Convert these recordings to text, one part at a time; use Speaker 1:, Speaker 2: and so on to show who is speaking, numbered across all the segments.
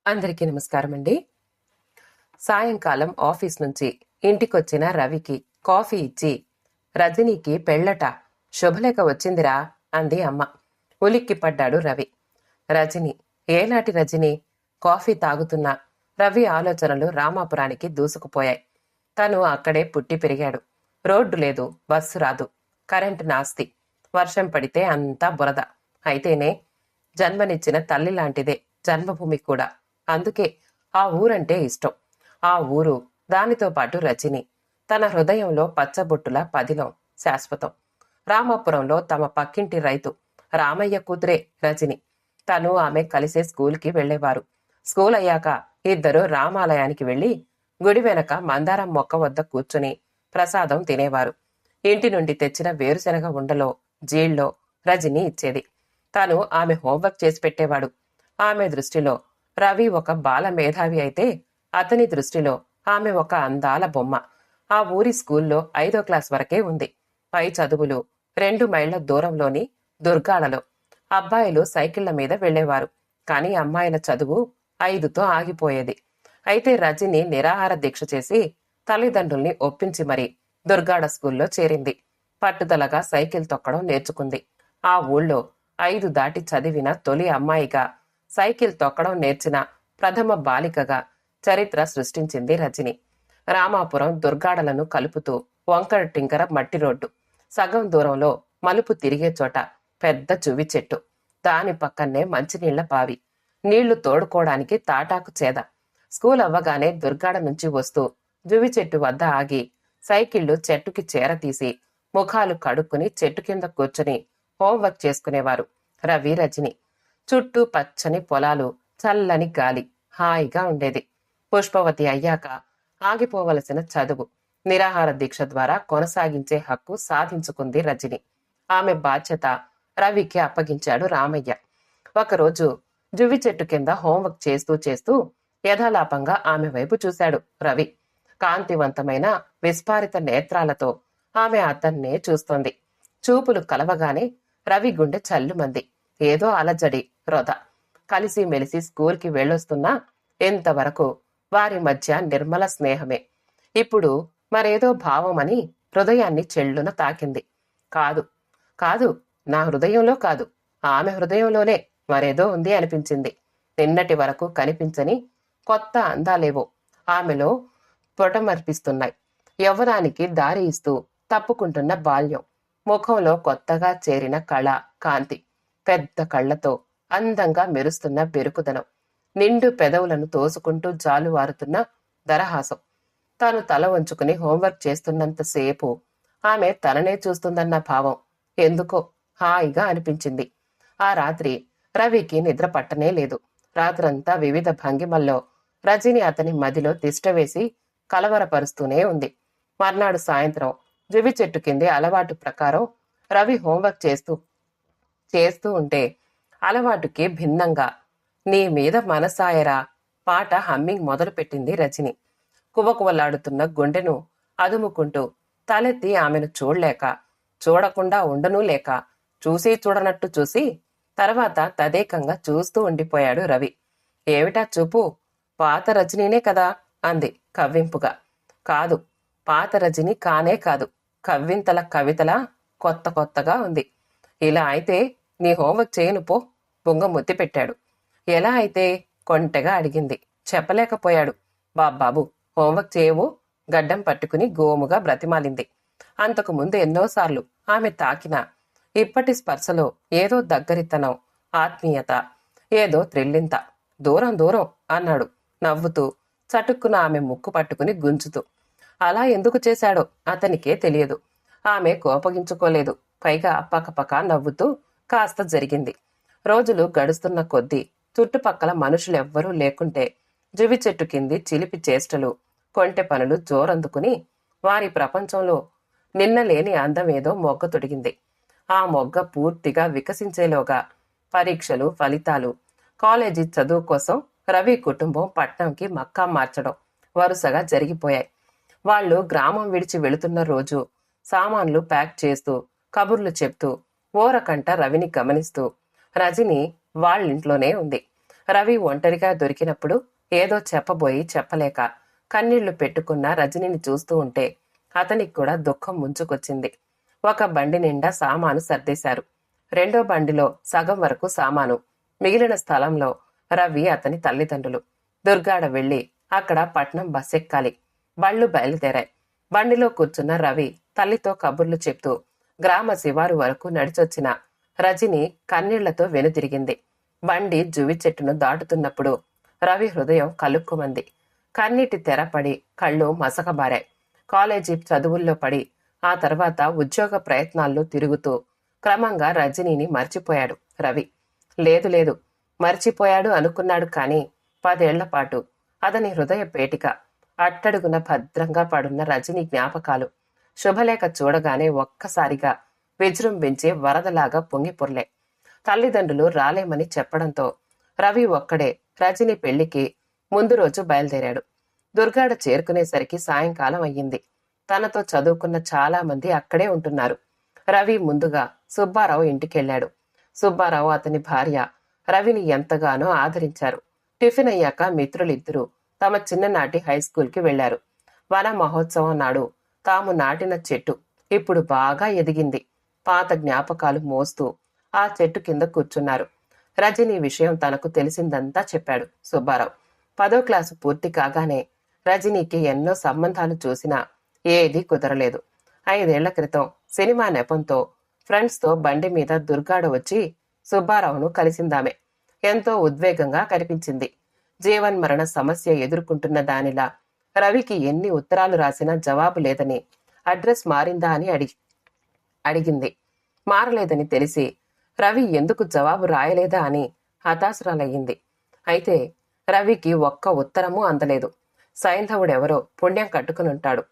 Speaker 1: అందరికీ నమస్కారం అండి. సాయంకాలం ఆఫీస్ నుంచి ఇంటికొచ్చిన రవికి కాఫీ ఇచ్చి, రజనీకి పెళ్ళట, శుభలేఖ వచ్చిందిరా అంది అమ్మ. ఉలిక్కిపడ్డాడు రవి. రజని, ఏనాటి రజని? కాఫీ తాగుతున్నా రవి ఆలోచనలు రామాపురానికి దూసుకుపోయాయి. తను అక్కడే పుట్టి పెరిగాడు. రోడ్డు లేదు, బస్సు రాదు, కరెంటు నాస్తి. వర్షం పడితే అంతా బురద. అయితేనే జన్మనిచ్చిన తల్లి లాంటిదే జన్మభూమి కూడా. అందుకే ఆ ఊరంటే ఇష్టం. ఆ ఊరు, దానితో పాటు రజని తన హృదయంలో పచ్చబొట్టుల పదిలం, శాశ్వతం. రామాపురంలో తమ పక్కింటి రైతు రామయ్య కూతురే రజని. తను ఆమె కలిసే స్కూల్కి వెళ్లేవారు. స్కూల్ అయ్యాక ఇద్దరు రామాలయానికి వెళ్లి గుడి వెనక మందారం మొక్క వద్ద కూర్చుని ప్రసాదం తినేవారు. ఇంటి నుండి తెచ్చిన వేరుశనగ ఉండలో, జీళ్ళో రజని ఇచ్చేది. తాను ఆమె హోంవర్క్ చేసి పెట్టేవాడు. ఆమె దృష్టిలో రవి ఒక బాల మేధావి అయితే, అతని దృష్టిలో ఆమె ఒక అందాల బొమ్మ. ఆ ఊరి స్కూల్లో 5వ క్లాస్ వరకే ఉంది. పై చదువులు 2 మైళ్ల దూరంలోని దుర్గాడలో. అబ్బాయిలు సైకిళ్ల మీద వెళ్లేవారు. కాని అమ్మాయిల చదువు 5తో ఆగిపోయేది. అయితే రజని నిరాహార దీక్ష చేసి తల్లిదండ్రుల్ని ఒప్పించి మరీ దుర్గాడ స్కూల్లో చేరింది. పట్టుదలగా సైకిల్ తొక్కడం నేర్చుకుంది. ఆ ఊళ్ళో 5 దాటి చదివిన తొలి అమ్మాయిగా, సైకిల్ తొక్కడం నేర్చిన ప్రథమ బాలికగా చరిత్ర సృష్టించింది రజని. రామాపురం దుర్గాడలను కలుపుతూ వంకర టింకర మట్టి రోడ్డు. సగం దూరంలో మలుపు తిరిగే చోట పెద్ద చువి చెట్టు. దాని పక్కనే మంచినీళ్ల బావి. నీళ్లు తోడుకోవడానికి తాటాకు చేద. స్కూల్ అవ్వగానే దుర్గాడ నుంచి వస్తూ జువి చెట్టు వద్ద ఆగి సైకిళ్లు చెట్టుకి చేరతీసి ముఖాలు కడుక్కుని చెట్టు కింద కూర్చుని హోంవర్క్ చేసుకునేవారు రవి, రజని. చుట్టూ పచ్చని పొలాలు, చల్లని గాలి, హాయిగా ఉండేది. పుష్పవతి అయ్యాక ఆగిపోవలసిన చదువు, నిరాహార దీక్ష ద్వారా కొనసాగించే హక్కు సాధించుకుంది రజని. ఆమె బాధ్యత రవికి అప్పగించాడు రామయ్య. ఒకరోజు జువి చెట్టు కింద హోంవర్క్ చేస్తూ చేస్తూ యథాలాపంగా ఆమె వైపు చూశాడు రవి. కాంతివంతమైన విస్ఫారిత నేత్రాలతో ఆమె అతన్నే చూస్తోంది. చూపులు కలవగానే రవి గుండె చల్లుమంది. ఏదో అలజడి, రొద. కలిసి మెలిసి స్కూల్కి వెళ్ళొస్తున్నా ఎంతవరకు వారి మధ్య నిర్మల స్నేహమే. ఇప్పుడు మరేదో భావమని హృదయాన్ని చెళ్ళున తాకింది. కాదు, కాదు, నా హృదయంలో కాదు, ఆమె హృదయంలోనే మరేదో ఉంది అనిపించింది. నిన్నటి వరకు కనిపించని కొత్త అందాలేవో ఆమెలో పొటమర్పిస్తున్నాయి. యవ్వనానికి దారి ఇస్తూ తప్పుకుంటున్న బాల్యం. ముఖంలో కొత్తగా చేరిన కళ, కాంతి. పెద్ద కళ్లతో అందంగా మెరుస్తున్న బెరుకుదనం. నిండు పెదవులను తోసుకుంటూ జాలువారుతున్న దరహాసం. తాను తల వంచుకుని హోంవర్క్ చేస్తున్నంతసేపు ఆమె తననే చూస్తుందన్న భావం ఎందుకో హాయిగా అనిపించింది. ఆ రాత్రి రవికి నిద్ర పట్టనే లేదు. రాత్రంతా వివిధ భంగిమల్లో రజని అతని మదిలో తిష్టవేసి కలవరపరుస్తూనే ఉంది. మర్నాడు సాయంత్రం జువి చెట్టు కిందే అలవాటు ప్రకారం రవి హోంవర్క్ చేస్తూ ఉంటే అలవాటుకి భిన్నంగా నీ మీద మనసాయరా పాట హమ్మింగ్ మొదలుపెట్టింది రజని. కువకువలాడుతున్న గుండెను అదుముకుంటూ తలెత్తి ఆమెను చూడలేక, చూడకుండా ఉండనూ లేక, చూసి చూడనట్టు చూసి తర్వాత తదేకంగా చూస్తూ ఉండిపోయాడు రవి. ఏమిటా చూపు? పాత రజనీనే కదా అంది కవ్వింపుగా. కాదు, పాత రజని కానే కాదు, కవ్వింతల కవితల కొత్త కొత్తగా ఉంది. ఇలా అయితే నీ హోంవర్క్ చేయను పో, బొంగ ముద్ది పెట్టాడు. ఎలా అయితే? కొంటెగా అడిగింది. చెప్పలేకపోయాడు. బాబాబు, హోంవర్క్ చేయవు? గడ్డం పట్టుకుని గోముగా బ్రతిమాలింది. అంతకు ముందు ఎన్నోసార్లు ఆమె తాకిన ఇప్పటి స్పర్శలో ఏదో దగ్గరితనం, ఆత్మీయత, ఏదో త్రిల్లింత. దూరం దూరం అన్నాడు నవ్వుతూ, చటుక్కున ఆమె ముక్కు పట్టుకుని గుంజుతూ. అలా ఎందుకు చేశాడో అతనికే తెలియదు. ఆమె కోపగించుకోలేదు. పైగా పకపక నవ్వుతూ కాస్త జరిగింది. రోజులు గడుస్తున్న కొద్దీ చుట్టుపక్కల మనుషులెవ్వరూ లేకుంటే జువి చెట్టు కింది చిలిపి చేష్టలు, కొంటె పనులు జోరందుకుని వారి ప్రపంచంలో నిన్నలేని అందమేదో మొగ్గ తొడిగింది. ఆ మొగ్గ పూర్తిగా వికసించేలోగా పరీక్షలు, ఫలితాలు, కాలేజీ చదువు కోసం రవి కుటుంబం పట్నంకి మక్కా మార్చడం వరుసగా జరిగిపోయాయి. వాళ్ళు గ్రామం విడిచి వెళుతున్న రోజు సామాన్లు ప్యాక్ చేస్తూ, కబుర్లు చెప్తూ ఓరకంట రవిని గమనిస్తూ రజని వాళ్ళింట్లోనే ఉంది. రవి ఒంటరిగా దొరికినప్పుడు ఏదో చెప్పబోయి చెప్పలేక కన్నీళ్లు పెట్టుకున్న రజనిని చూస్తూ ఉంటే అతనికి కూడా దుఃఖం ముంచుకొచ్చింది. ఒక బండి నిండా సామాను సర్దేశారు. రెండో బండిలో సగం వరకు సామాను. మిగిలిన స్థలంలో రవి, అతని తల్లిదండ్రులు. దుర్గాడ వెళ్లి అక్కడ పట్నం బస్సెక్కాలి. బళ్ళు బయలుదేరాయి. బండిలో కూర్చున్న రవి తల్లితో కబుర్లు చెప్తూ గ్రామ శివారు వరకు నడిచొచ్చిన రజని కన్నీళ్లతో వెనుతిరిగింది. బండి జువి చెట్టును దాటుతున్నప్పుడు రవి హృదయం కలుక్కుమంది. కన్నీటి తెరపడి కళ్ళు మసకబారాయి. కాలేజీ చదువుల్లో పడి ఆ తర్వాత ఉద్యోగ ప్రయత్నాల్లో తిరుగుతూ క్రమంగా రజనీని మర్చిపోయాడు రవి. లేదు లేదు, మర్చిపోయాడు అనుకున్నాడు. కానీ 10 ఏళ్ల పాటు అతని హృదయ పేటిక అట్టడుగున భద్రంగా పడున్న రజనీ జ్ఞాపకాలు శుభలేఖ చూడగానే ఒక్కసారిగా విజృంభించి వరదలాగా పొంగిపొర్లే. తల్లిదండ్రులు రాలేమని చెప్పడంతో రవి ఒక్కడే రజని పెళ్లికి ముందు రోజు బయలుదేరాడు. దుర్గాడ చేరుకునేసరికి సాయంకాలం అయ్యింది. తనతో చదువుకున్న చాలా మంది అక్కడే ఉంటున్నారు. రవి ముందుగా సుబ్బారావు ఇంటికెళ్లాడు. సుబ్బారావు, అతని భార్య రవిని ఎంతగానో ఆదరించారు. టిఫిన్ అయ్యాక మిత్రులిద్దరూ తమ చిన్ననాటి హైస్కూల్కి వెళ్లారు. వన మహోత్సవం నాడు తాము నాటిన చెట్టు ఇప్పుడు బాగా ఎదిగింది. పాత జ్ఞాపకాలు మోస్తూ ఆ చెట్టు కింద కూర్చున్నారు. రజని విషయం తనకు తెలిసిందంతా చెప్పాడు సుబ్బారావు. 10వ క్లాసు పూర్తి కాగానే రజనీకి ఎన్నో సంబంధాలు చూసినా ఏదీ కుదరలేదు. 5 ఏళ్ల క్రితం సినిమా నెపంతో ఫ్రెండ్స్తో బండి మీద దుర్గాడ వచ్చి సుబ్బారావును కలిసిందామె. ఎంతో ఉద్వేగంగా కనిపించింది. జీవన్మరణ సమస్య ఎదుర్కొంటున్న దానిలా రవికి ఎన్ని ఉత్తరాలు రాసినా జవాబు లేదని, అడ్రస్ మారిందా అని అడిగింది. మారలేదని తెలిసి రవి ఎందుకు జవాబు రాయలేదా అని హతాశురాలయ్యింది. అయితే రవికి ఒక్క ఉత్తరమూ అందలేదు. సైంధవుడెవరో పుణ్యం కట్టుకునుంటాడు.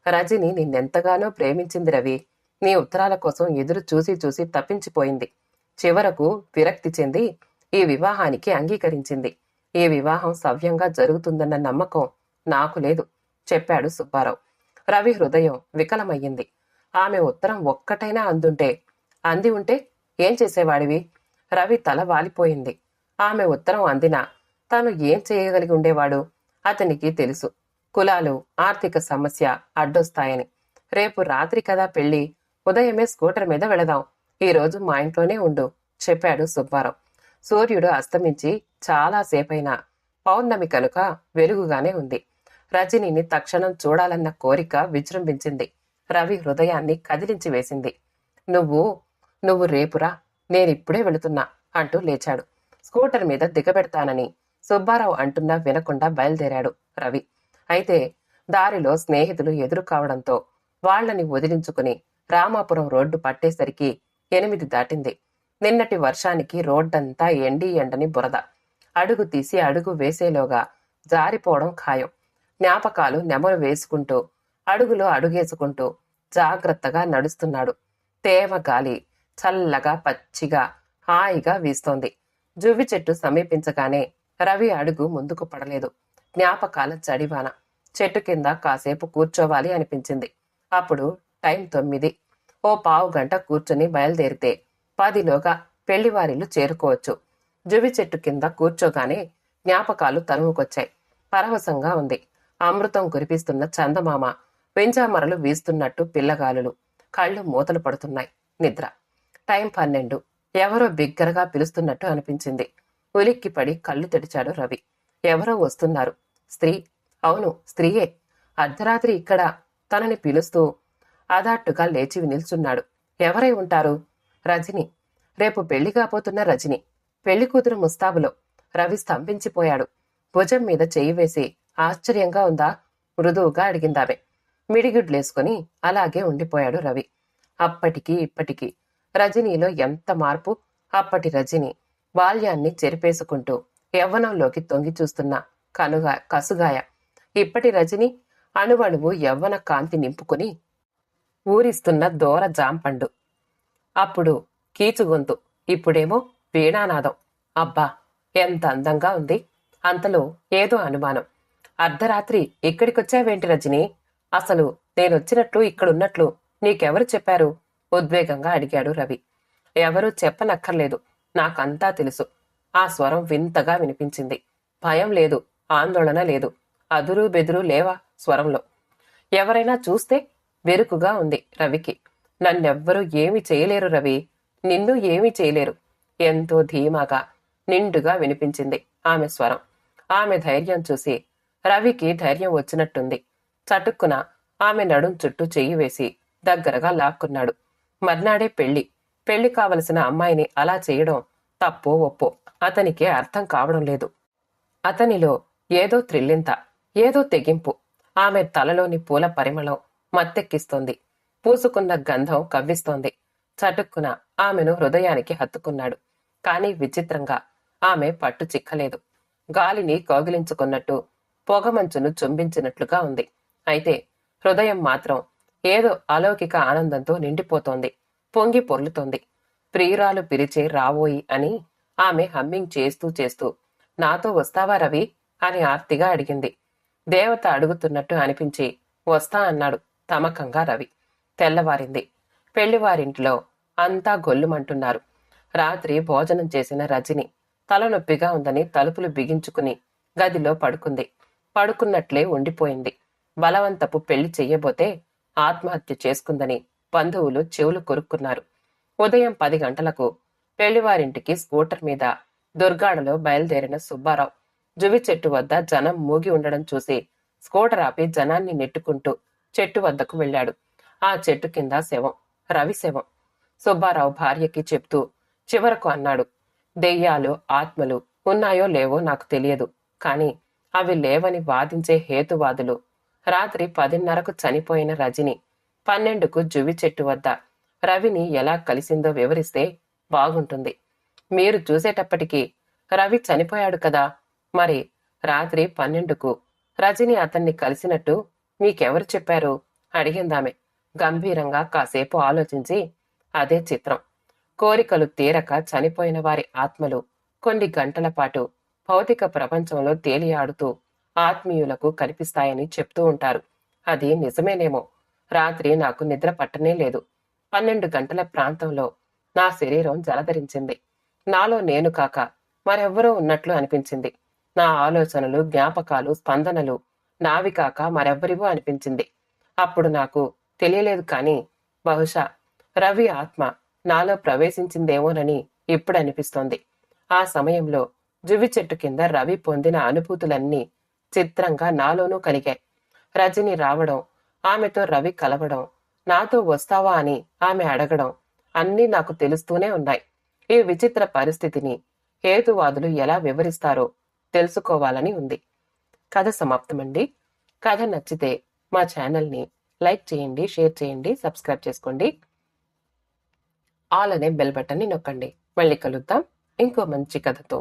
Speaker 1: రజని నిన్నెంతగానో ప్రేమించింది రవి. నీ ఉత్తరాల కోసం ఎదురు చూసి చూసి తప్పించిపోయింది. చివరకు విరక్తి చెంది ఈ వివాహానికి అంగీకరించింది. ఈ వివాహం సవ్యంగా జరుగుతుందన్న నమ్మకం నాకు లేదు, చెప్పాడు సుబ్బారావు. రవి హృదయం వికలమయ్యింది. ఆమె ఉత్తరం ఒక్కటైనా అంది ఉంటే ఏం చేసేవాడివి? రవి తల వాలిపోయింది. ఆమె ఉత్తరం అందినా తాను ఏం చేయగలిగి ఉండేవాడు? అతనికి తెలుసు, కులాలు, ఆర్థిక సమస్య అడ్డొస్తాయని. రేపు రాత్రి కదా పెళ్లి, ఉదయమే స్కూటర్ మీద వెళదాం. ఈ రోజు మా ఇంట్లోనే ఉండు, చెప్పాడు సుబ్బారావు. సూర్యుడు అస్తమించి చాలాసేపైనా పౌర్ణమి కనుక వెలుగుగానే ఉంది. రజనిని తక్షణం చూడాలన్న కోరిక విజృంభించింది. రవి హృదయాన్ని కదిలించి వేసింది. నువ్వు రేపురా, నేనిప్పుడే వెళుతున్నా అంటూ లేచాడు. స్కూటర్ మీద దిగబెడతానని సుబ్బారావు అంటున్నా వినకుండా బయలుదేరాడు రవి. అయితే దారిలో స్నేహితులు ఎదురు కావడంతో వాళ్లని వదిలించుకుని రామాపురం రోడ్డు పట్టేసరికి 8 దాటింది. నిన్నటి వర్షానికి రోడ్డంతా ఎండని బురద. అడుగు తీసి అడుగు వేసేలోగా జారిపోవడం ఖాయం. జ్ఞాపకాలు నెమరు వేసుకుంటూ అడుగులో అడుగేసుకుంటూ జాగ్రత్తగా నడుస్తున్నాడు. తేమ గాలి చల్లగా పచ్చిగా హాయిగా వీస్తోంది. జువ్వి చెట్టు సమీపించగానే రవి అడుగు ముందుకు పడలేదు. జ్ఞాపకాల జడివాన. చెట్టు కింద కాసేపు కూర్చోవాలి అనిపించింది. అప్పుడు టైం 9. ఓ పావు గంట కూర్చుని బయలుదేరితే 10లోగా పెళ్లివారిల్లు చేరుకోవచ్చు. జువి చెట్టు కింద కూర్చోగానే జ్ఞాపకాలు తరుముకొచ్చాయి. పరవశంగా ఉంది. అమృతం కురిపిస్తున్న చందమామ, వెంజామరలు వీస్తున్నట్టు పిల్లగాలులు. కళ్ళు మూతలు పడుతున్నాయి. నిద్ర. టైం 12. ఎవరో బిగ్గరగా పిలుస్తున్నట్టు అనిపించింది. ఉలిక్కిపడి కళ్ళు తెరిచాడు రవి. ఎవరో వస్తున్నారు. స్త్రీ. అవును, స్త్రీయే. అర్ధరాత్రి ఇక్కడ తనని పిలుస్తూ అదాట్టుగా లేచి నిల్చున్నాడు. ఎవరై ఉంటారు? రజని. రేపు పెళ్లి కాబోతున్న రజని. పెళ్లి కూతురు ముస్తాబులో. రవి స్తంభించిపోయాడు. భుజం మీద చెయ్యి వేసి ఆశ్చర్యంగా ఉందా? మృదువుగా అడిగిందామె. మిడిగుడ్లేసుకుని అలాగే ఉండిపోయాడు రవి. అప్పటికి ఇప్పటికి రజనీలో ఎంత మార్పు! అప్పటి రజని బాల్యాన్ని చెరిపేసుకుంటూ యవ్వనంలోకి తొంగి చూస్తున్న కసుగాయ. ఇప్పటి రజని అణువణువు యవ్వన కాంతి నింపుకుని ఊరిస్తున్న దూర జాంపండు. అప్పుడు కీచుగొంతు, ఇప్పుడేమో వీణానాదం. అబ్బా, ఎంత అందంగా ఉంది! అంతలో ఏదో అనుమానం. అర్ధరాత్రి ఇక్కడికొచ్చావేంటి రజని? అసలు నేనొచ్చినట్లు ఇక్కడున్నట్లు నీకెవరు చెప్పారు? ఉద్వేగంగా అడిగాడు రవి. ఎవరూ చెప్పనక్కర్లేదు, నాకంతా తెలుసు. ఆ స్వరం వింతగా వినిపించింది. భయం లేదు, ఆందోళన లేదు, అదురు బెదురు లేవా స్వరంలో. ఎవరైనా చూస్తే? బెరుకుగా ఉంది రవికి. నన్నెవ్వరూ ఏమీ చేయలేరు రవి, నిన్ను ఏమీ చేయలేరు. ఎంతో ధీమాగా, నిండుగా వినిపించింది ఆమె స్వరం. ఆమె ధైర్యం చూసి రవికి ధైర్యం వచ్చినట్టుంది. చటుక్కున ఆమె నడుం చుట్టూ చెయ్యి వేసి దగ్గరగా లాక్కున్నాడు. మర్నాడే పెళ్లి. పెళ్లి కావలసిన అమ్మాయిని అలా చేయడం తప్పో ఒప్పో అతనికే అర్థం కావడం లేదు. అతనిలో ఏదో త్రిల్లింత, ఏదో తెగింపు. ఆమె తలలోని పూల పరిమళం మత్తెక్కిస్తోంది. పూసుకున్న గంధం కవ్విస్తోంది. చటుక్కున ఆమెను హృదయానికి హత్తుకున్నాడు. కాని విచిత్రంగా ఆమె పట్టు చిక్కలేదు. గాలిని కౌగిలించుకున్నట్టు, పొగమంచును చుంబించినట్లుగా ఉంది. అయితే హృదయం మాత్రం ఏదో అలౌకిక ఆనందంతో నిండిపోతోంది, పొంగి పొర్లుతోంది. ప్రియురాలు పిలిచే రావోయి అని ఆమె హమ్మింగ్ చేస్తూ చేస్తూ నాతో వస్తావా రవి అని ఆర్తిగా అడిగింది. దేవత అడుగుతున్నట్టు అనిపించి వస్తా అన్నాడు తమకంగా రవి. తెల్లవారింది. పెళ్లివారింటిలో అంతా గొల్లుమంటున్నారు. రాత్రి భోజనం చేసిన రజని తలనొప్పిగా ఉందని తలుపులు బిగించుకుని గదిలో పడుకుంది. పడుకున్నట్లే ఉండిపోయింది. బలవంతపు పెళ్లి చెయ్యబోతే ఆత్మహత్య చేసుకుందని బంధువులు చెవులు కొరుక్కున్నారు. ఉదయం 10 గంటలకు పెళ్లివారింటికి స్కూటర్ మీద దుర్గాడలో బయలుదేరిన సుబ్బారావు జువి చెట్టు వద్ద జనం మూగి ఉండడం చూసి స్కూటర్ ఆపి జనాన్ని నెట్టుకుంటూ చెట్టు వద్దకు వెళ్ళాడు. ఆ చెట్టు కింద శవం, రవి శవం. సుబ్బారావు భార్యకి చెప్తూ చివరకు అన్నాడు, దెయ్యాలు, ఆత్మలు ఉన్నాయో లేవో నాకు తెలియదు, కాని అవి లేవని వాదించే హేతువాదులు రాత్రి 10:30కు చనిపోయిన రజని 12కు జువి చెట్టు వద్ద రవిని ఎలా కలిసిందో వివరిస్తే బాగుంటుంది. మీరు చూసేటప్పటికీ రవి చనిపోయాడు కదా, మరి రాత్రి 12కు రజని అతన్ని కలిసినట్టు మీకెవరు చెప్పారు అడిగిందామె గంభీరంగా. కాసేపు ఆలోచించి, అదే చిత్రం. కోరికలు తీరక చనిపోయిన వారి ఆత్మలు కొన్ని గంటల పాటు భౌతిక ప్రపంచంలో తేలియాడుతూ ఆత్మీయులకు కనిపిస్తాయని చెప్తూ ఉంటారు. అది నిజమేనేమో. రాత్రి నాకు నిద్ర పట్టనే లేదు. 12 గంటల ప్రాంతంలో నా శరీరం జలధరించింది. నాలో నేను కాక మరెవ్వరో ఉన్నట్లు అనిపించింది. నా ఆలోచనలు, జ్ఞాపకాలు, స్పందనలు నావి కాక మరెవ్వరివో అనిపించింది. అప్పుడు నాకు తెలియలేదు, కానీ బహుశా రవి ఆత్మ నాలో ప్రవేశించిందేమోనని ఇప్పుడు అనిపిస్తోంది. ఆ సమయంలో జువి చెట్టు కింద రవి పొందిన అనుభూతులన్నీ చిత్రంగా నాలోనూ కలిగాయి. రజని రావడం, ఆమెతో రవి కలవడం, నాతో వస్తావా అని ఆమె అడగడం అన్నీ నాకు తెలుస్తూనే ఉన్నాయి. ఈ విచిత్ర పరిస్థితిని హేతువాదులు ఎలా వివరిస్తారో తెలుసుకోవాలని ఉంది. కథ సమాప్తమండి. కథ నచ్చితే మా ఛానల్ని లైక్ చేయండి, షేర్ చేయండి, సబ్స్క్రైబ్ చేసుకోండి. ఆల్ అనే బెల్ బటన్ని నొక్కండి. మళ్ళీ కలుద్దాం ఇంకో మంచి కథతో.